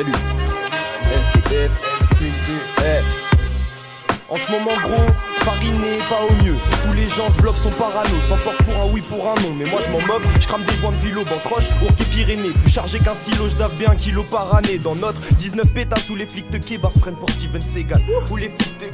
LU, LTF, LCD, En ce moment gros, fariné, pas au mieux. Tous les gens se bloquent, sont parano, s'emportent pour un oui, pour un non. Mais moi je m'en moque, je crame des joints de vélo, bantroche, Ourquet Pyrénées. Plus chargé qu'un silo, je dave bien 1 kilo par année. Dans notre 19 pétasses où les flics de Kébar se prennent pour Steven Seagal. Où les flics de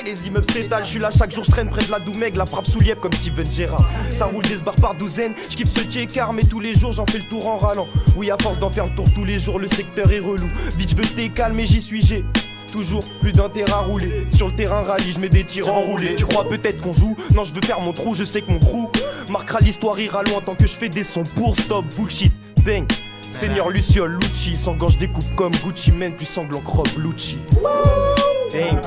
les immeubles s'étalent. Je suis là chaque jour, je traîne près de la Doumègue, la frappe sous lièvre comme Steven Gerrard. Ça roule des barres par douzaine, je kiffe ce car mais tous les jours j'en fais le tour en râlant. Oui, à force d'en faire le tour tous les jours, le secteur est relou. Bitch, veux t'es calme et j'y suis, j'ai toujours plus d'un terrain à rouler. Sur le terrain rallye, je mets des tirs enroulés. Tu crois peut-être qu'on joue? Non, je veux faire mon trou, je sais que mon crew marquera l'histoire, ira loin tant que je fais des sons pour stop bullshit. Bang, Seigneur Luciole, Lucci, sans gants je découpe comme Gucci Mane, puis sanglant crobe Lucci. Bang.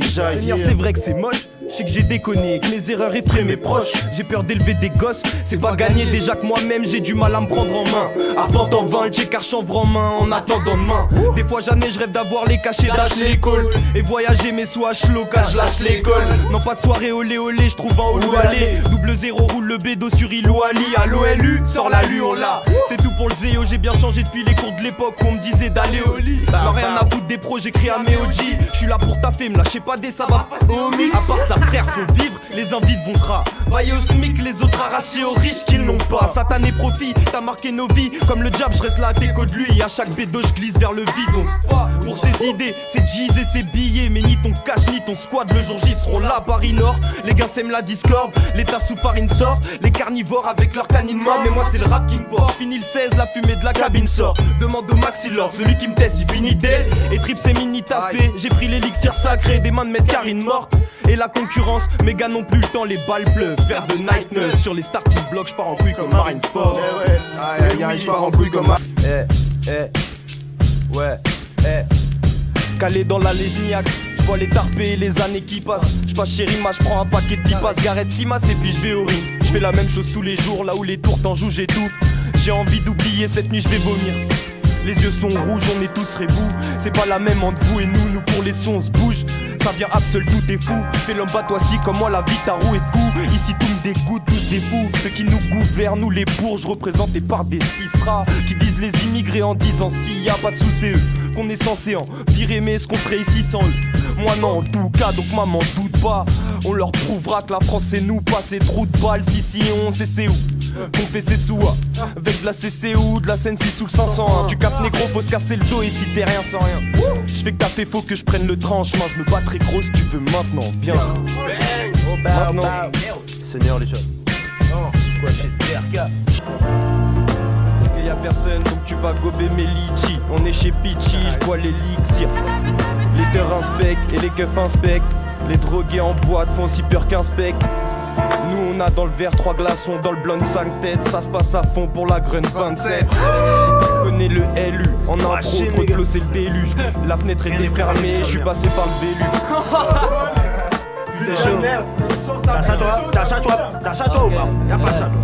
Seigneur, c'est vrai que c'est moche. Je sais que j'ai déconné, que mes erreurs effraient mes proches. J'ai peur d'élever des gosses, c'est pas gagné. Déjà que moi-même j'ai du mal à me prendre en main. Arpente en vain, le checker chanvre en main en attendant demain. Des fois j'année, je rêve d'avoir les cachets d'acheter l'école et voyager mais sous H local, je lâche l'école. Non pas de soirée olé olé, je trouve un haut aller. Double zéro roule le bédo sur Ilo Ali. À l'OLU, sort la lue, on l'a. C'est tout pour le Zéo, j'ai bien changé depuis les cours de l'époque où on me disait d'aller au lit. Non rien à foutre des pros, j'écris à mes OG. Je suis là pour taffer, me lâchez pas des ça va au mix. À part ça frère, faut vivre, les invites vont travailler au SMIC, les autres arrachés aux riches qu'ils n'ont pas. Satané profit, t'as marqué nos vies. Comme le diable, je reste là à déco de lui. À chaque bédo, je glisse vers le vide. On se bat pour ses idées, ses G's et ses billets. Mais ni ton cash, ni ton squad, le jour J seront là, Paris Nord. Les gars s'aiment la discorde, l'état sous farine sort. Les carnivores avec leur canine mort. Mais moi c'est le rap qui me porte. Fini le 16, la fumée de la cabine sort. Demande au maxi lord, celui qui me teste, il finit d'elle. Et trip c'est mini taspé. J'ai pris l'élixir sacré des mains de maître Karine morte. Et la concurrence, mes gars n'ont plus le temps, les balles pleuvent. Paire de night neuf sur les starting blocks, je pars en couille comme Marineford. Je pars en couille comme calé dans la Légniac, je vois les tarpés et les années qui passent. Je passe chez Rima, je prends un paquet de pipas, Gareth Simas et puis je vais au ring. Je fais la même chose tous les jours, là où les tours t'en jouent, j'étouffe. J'ai envie d'oublier cette nuit, je vais vomir. Les yeux sont rouges, on est tous rebous. C'est pas la même entre vous et nous, nous pour les sons on se bouge. Ça vient absolu, tout est fou. Fais l'homme bat toi aussi comme moi, la vie t'a roué de coups. Ici tout me dégoûte, tous des fous. Ceux qui nous gouvernent, nous les bourges, représentés par des cisras qui visent les immigrés en disant s'il y a pas de sous c'est eux qu'on est censé en virer, mais est-ce qu'on serait ici sans eux? Moi non en tout cas, donc maman doute pas. On leur prouvera que la France c'est nous, pas ces trous de balles. Si on sait c'est où qu'on fait ses sous, avec de la CCU, de la Sensi sous le 501. Tu captes négro, faut se casser le dos et si t'es rien sans rien. Je fais que t'as fait, faut que je prenne le train en chemin. Je me battrai gros si tu veux maintenant, viens. Maintenant, Seigneur les jeunes. Il y a personne donc tu vas gober mes litchis. On est chez Pitchy, je bois l'élixir. Les teurs inspectent et les keufs inspectent. Les drogués en boîte font si peur qu'un spec. Nous on a dans le verre 3 glaçons, dans le blonde 5 têtes. Ça se passe à fond pour la Grun 27. Connais le LU, en impro, trop de flow c'est le déluge. La fenêtre était fermée, je suis passé par le vélu. C'est chaud. T'as ça toi ou pas? Y'a pas ça toi.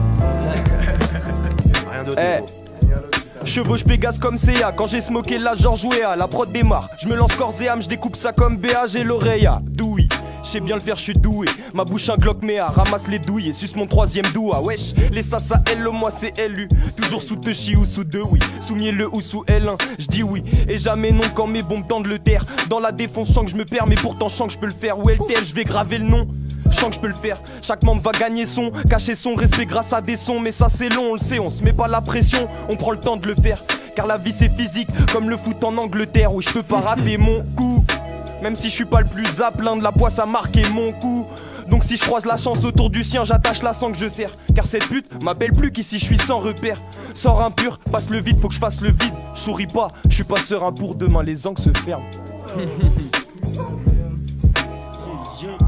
Rien d'autre. Chevauche Pégase comme CA, quand j'ai smoké la George Weah, la prod démarre, je me lance corps et âme, je découpe ça comme BA, j'ai l'oreille à Doui. Je sais bien le faire, je suis doué. Ma bouche un Glock méa, ramasse les douilles et suce mon 3ème doigt. Wesh, les sasa L, moi c'est LU. Toujours sous Techi ou sous 2, oui. Sous mielleux ou sous L1, je dis oui. Et jamais non quand mes bombes tendent le terre. Dans la défense, je sens que je me perds, mais pourtant je sens que je peux le faire. Ou LTL, je vais graver le nom. Je sens que je peux le faire, chaque membre va gagner son, cacher son respect grâce à des sons. Mais ça c'est long, on le sait, on se met pas la pression, on prend le temps de le faire. Car la vie c'est physique, comme le foot en Angleterre, où je peux pas rater mon coup. Même si je suis pas le plus à plein de la poisse à marquer mon coup. Donc si je croise la chance autour du sien, j'attache la sang que je serre. Car cette pute m'appelle plus qu'ici je suis sans repère. Sors impur, passe le vide, faut que je fasse le vide. Je souris pas, je suis pas serein pour demain, les angles se ferment.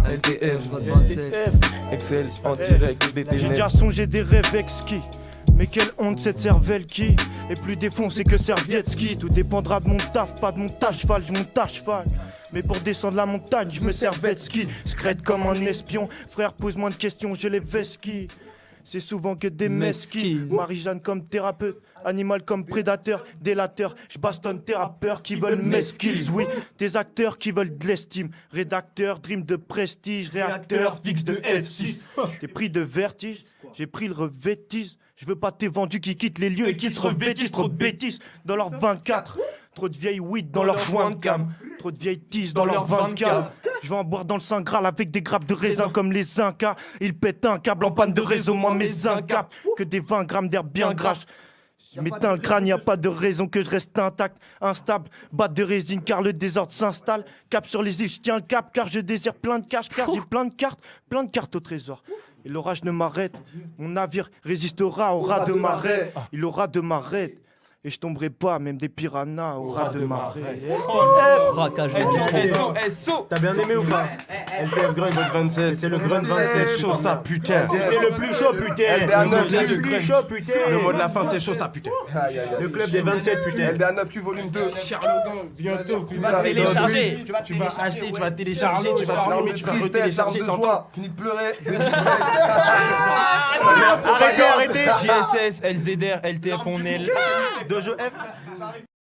LTF, 27. Excel en direct des J'ai déjà songé des rêves exquis. Mais quelle honte cette cervelle qui est plus défoncée que Servietsky. Tout dépendra de mon taf, pas de mon cheval, je monte à cheval. Mais pour descendre la montagne, je me servais de ski. Scrète comme un espion, frère pose moins de questions, j'ai les vesquis. C'est souvent que des mesquis. Marie-Jeanne comme thérapeute, animal comme prédateur, délateur. Je bastonne tes rappeurs qui veulent mes skills. Oui, des acteurs qui veulent de l'estime. Rédacteur, dream de prestige, réacteur fixe de F6. T'es pris de vertige, j'ai pris le revêtise. Je veux pas tes vendus qui quittent les lieux et qui se revêtissent trop de bêtises dans leur 24. Trop de vieilles weed dans leur joint de cam. Trop de vieilles teas dans leur 24. Je vais en boire dans le Saint Graal avec des grappes de raisin comme les Incas. Ils pètent un câble en panne de réseau, moi mes incapes. Que des 20 grammes d'herbe bien grasse. Je m'éteins le crâne, y a pas de raison que je reste intact, instable. Batte de résine car le désordre s'installe. Cap sur les îles, je tiens le cap car je désire plein de cash. Car j'ai plein de cartes au trésor. Et l'orage ne m'arrête. Mon navire résistera au ras de marée. Il aura de marée. Et je tomberai pas, même des piranhas au ras de marée. Braquage. SO. T'as bien aimé ou pas? LTF Grunt 27. C'est le Grunt 27. Chaud ça putain. C'était le plus chaud, putain. Le plus chaud, putain. Le mot de la fin c'est chaud ça putain. Le club des 27, putain. LDA 9Q volume 2. Bientôt. Tu vas télécharger. Tu vas acheter, tu vas télécharger, tu vas Non mais tu vas tristesse, larmes retélécharger de dans joie. Fini de pleurer. Arrêtez. JSS, LZR, LTF, on est là. Dojo F.